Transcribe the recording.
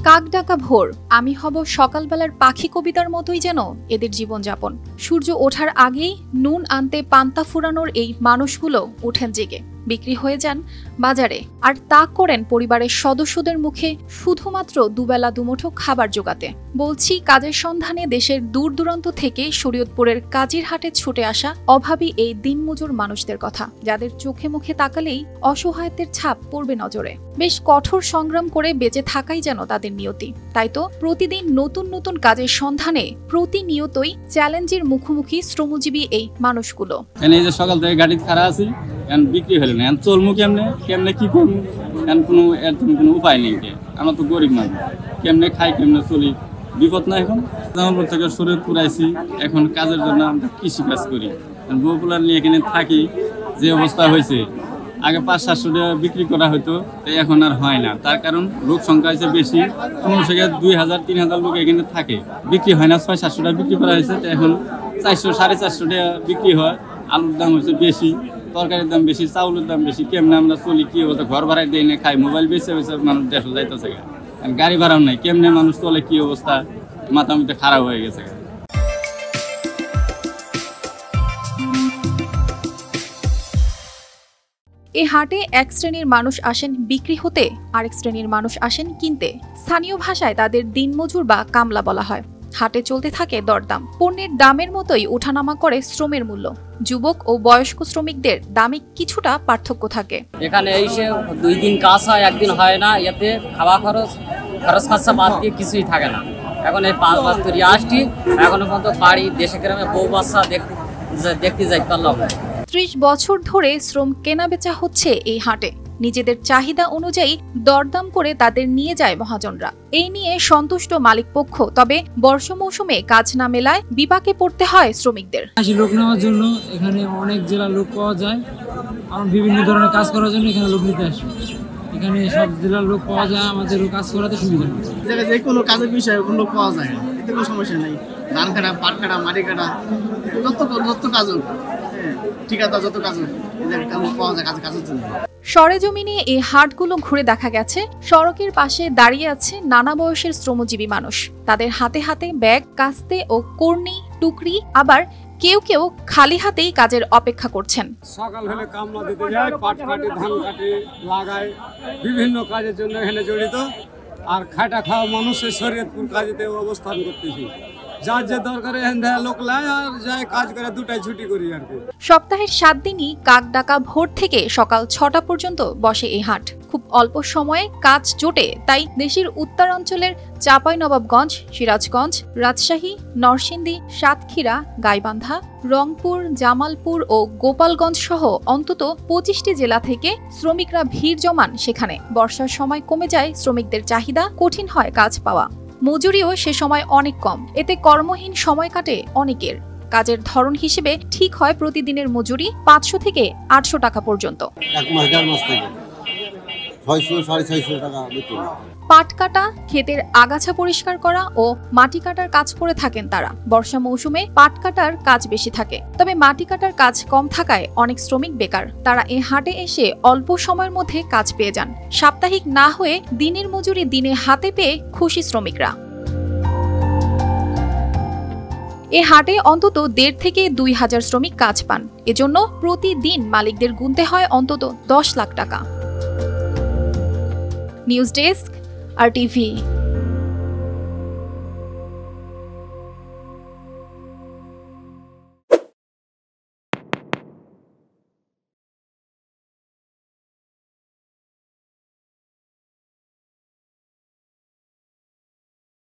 কাক ডাকা ভোর, আমি হব সকালবেলার পাখি কবিতার মতোই যেন এদের জীবনযাপন। সূর্য ওঠার আগেই নুন আনতে পান্তা ফুরানোর এই মানুষগুলো ওঠেন জেগে, বিক্রি হয়ে যান বাজারে, আর তাক করেন পরিবারের সদস্যদের মুখে শুধুমাত্র দুবেলা দুমুঠো খাবার জোগাতে। বলছি কাজের সন্ধানে দেশের দূর দূরান্ত থেকে শরীয়তপুরের কাজীর হাটে ছুটে আসা অভাবী এই দিনমজুর মানুষদের কথা, যাদের চোখে মুখে তাকালেই অসহায়ত্বের ছাপ পড়বে নজরে। বেশ কঠোর সংগ্রাম করে বেঁচে থাকাই যেন তাদের নিয়তি। তাই তো প্রতিদিন নতুন নতুন কাজের সন্ধানে প্রতিনিয়তই চ্যালেঞ্জের মুখোমুখি শ্রমজীবী এই মানুষগুলো। সকাল থেকে গাড়ি খারাপ আছি, বিক্রি হলো না, চলমু কেমনে কি করবো, কোনো উপায় নেই। আমরা তো গরিব মানুষ, কেমনে খাই কেমনে চলি, বিপদ না। এখন জামালপুর থেকে শরীয়তপুর আইছি, এখন কাজের জন্য আমরা কৃষি কাজ করি। বউপুলার নিয়ে এখানে থাকি, যে অবস্থা হয়েছে, আগে 500-700 টাকা বিক্রি করা হতো, এখন আর হয় না। তার কারণ লোক সংখ্যা হয়েছে বেশি, 2000-3000 লোক এখানে থাকে, বিক্রি হয় না। 600-700 টাকা বিক্রি করা হয়েছে, এখন 400-450 টাকা বিক্রি হয়। আলুর দাম হচ্ছে বেশি, তরকারির দাম বেশি, চাউলের দাম বেশি। কেমনে আমরা চলি, কি অবস্থা, ঘর ভাড়ায় দিয়ে না খাই, মোবাইল বেঁচে মানুষ দেশ যাইতেছে, গাড়ি ভাড়াও নাই, কেমনে মানুষ চলে, কি অবস্থা, মাথা মধ্যে খারাপ হয়ে গেছে। এ হাটে এক শ্রেণীর মানুষ আসেন বিক্রি হতে, আরেক শ্রেণীর মানুষ আসেন কিনতে। স্থানীয় ভাষায় তাদের দিনমজুর বা কামলা বলা হয়। হাটে চলতে থাকে দরদাম। পণ্যের দামের মতোই ওঠানামা করে শ্রমের মূল্য। যুবক ও বয়স্ক শ্রমিকদের দামে কিছুটা পার্থক্য থাকে। এখানে এসে 2 দিন কাজ হয়, একদিন হয় না, এতে খাওয়া খরচ খরচা বাদ দিয়ে কিছুই থাকে না। এখন এই 5 বছর ধরে আসছি, এখনো পর্যন্ত বাড়ি দেশে গ্রামে বউ বাচ্চা দেখতে যাই পারলাম। 30 বছর ধরে শ্রম কেনাবেচা হচ্ছে এই হাটে। নিজেদের চাহিদা অনুযায়ী দরদাম করে তাদের নিয়ে যায় মহাজনরা। এই নিয়ে সন্তুষ্ট মালিক পক্ষ, তবে বর্ষা মৌসুমে কাজ না মেলায় বিপাকে পড়তে হয় শ্রমিকদের। লোক নেওয়ার জন্য এখানে অনেক জেলার লোক পাওয়া যায়, কারণ বিভিন্ন ধরনের কাজ করার জন্য এখানে লোক নিতে আসে। এখানে সব জেলার লোক পাওয়া যায়, আমাদের কাজ করাতে সুবিধা হয়। যে কোনো কাজের বিষয়ে লোক পাওয়া যায়, এতে কোনো সমস্যা নেই। ধান কাটা, পাট কাটা, মাটি কাটা, যত কাজ হোক, ঠিকাদার যত কাজ হোক, পাওয়া যায় কাজের জন্য। সরেজমিনে এই হাটগুলো ঘুরে দেখা গেছে, সড়কের পাশে দাঁড়িয়ে আছে নানা বয়সের শ্রমজীবী মানুষ। তাদের হাতে হাতে ব্যাগ, কাস্তে ও কর্নি, টুকরি, আবার কেউ কেউ খালি হাতেই কাজের অপেক্ষা করছেন। সকাল হলে কামলা দিতে যায়, পাট কাটে, ধান কাটে, লাগায়, বিভিন্ন কাজের জন্য এখানে জড়িত। আর খাটা খাওয়া মানুষের শরীয়তপুর কাজেতে অবস্থান করতেছি। যার যে দরকারে লোক লাই আর যায় কাজ করে, 2টায় ছুটি করি আর কি। সপ্তাহের 7 দিনই কাক ডাকা ভোর থেকে সকাল 6টা পর্যন্ত বসে এই হাট। খুব অল্প সময়ে কাজ জোটে, তাই দেশের উত্তরাঞ্চলের চাঁপাইনবাবগঞ্জ, সিরাজগঞ্জ, রাজশাহী, নরসিংদী, সাতক্ষীরা, গাইবান্ধা, রংপুর, জামালপুর ও গোপালগঞ্জ সহ অন্তত 25টি জেলা থেকে শ্রমিকরা ভিড় জমান সেখানে। বর্ষার সময় কমে যায় শ্রমিকদের চাহিদা, কঠিন হয় কাজ পাওয়া। মজুরিও সে সময় অনেক কম, এতে কর্মহীন সময় কাটে অনেকের। কাজের ধরন হিসেবে ঠিক হয় প্রতিদিনের মজুরি 500 থেকে 800 টাকা পর্যন্ত। পাট কাটা, ক্ষেতের আগাছা পরিষ্কার করা ও মাটি কাটার কাজ করে থাকেন তারা। বর্ষা মৌসুমে পাট কাটার কাজ বেশি থাকে, তবে মাটি কাটার কাজ কম থাকায় অনেক শ্রমিক বেকার। তারা এ হাটে এসে অল্প সময়ের মধ্যে কাজ পেয়ে যান। সাপ্তাহিক না হয়ে দিনের মজুরি দিনে হাতে পেয়ে খুশি শ্রমিকরা। এ হাটে অন্তত 1.5 থেকে 2,000 শ্রমিক কাজ পান। এজন্য প্রতিদিন মালিকদের গুনতে হয় অন্তত 10 লাখ টাকা। News desk, RTV।